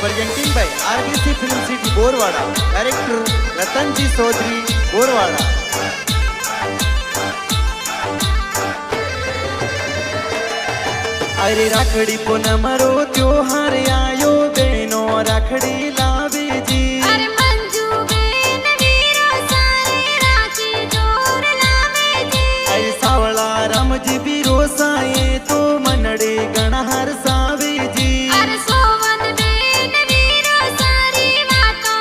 Presenting by RBC film city Borwada, director Ratan ji Chaudhary Borwada. अरे राखड़ी पूनम रो त्योहार आयो बहनो राखड़ी लावे जी। अरे मंजू बेन वीरो सारे राखी जोर लावे जी। अरे सावला राम जी बीरो साए तो मनड़े गण हर सावे जी। अरे सोवन बेन वीरो सारी वातों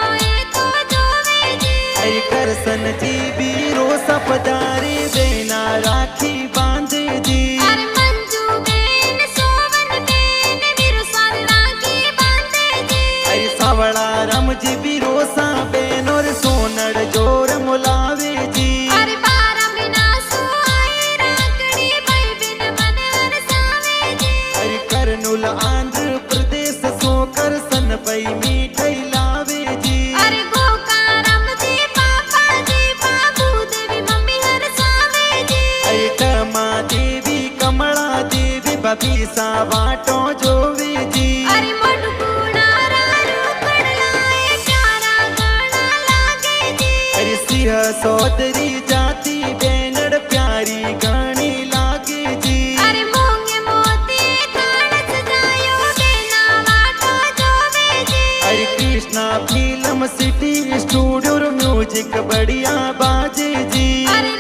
तो जोवे जी। अरे करसन जी बीरो सपदारी बेना राखी बांधे जी। अरे मंजू बेन सोवन बेन वीरो सारी राखी बांधे जी। अरे सावला राम जी बीरो सा बेन और सोनड़ जोर मुलावे जी। अरे बारा बिना सोए राखड़ी भाई बिन मन हर सावे जी। अरे करनुल आंध्र प्रदेश सो करसन पई मीठई लावे जी। अरे गोकारम जी पापा जी बाबू देवी मम्मी हर सावे जी। अरे टमा देवी कमला देवी बबीसा वाटो जोवे जी। अरे मटकुड़ा रारू कड़लाए प्यारा गाना लागे जी। अरे सिंह सौदरी जाति बेनड़ प्यारी गानी लागे जी। अरे मोंगे मोती थान सजायो बेना वाटो जोवे जी। अरे Krishna film city studio music बढ़िया बाजे जी। अरे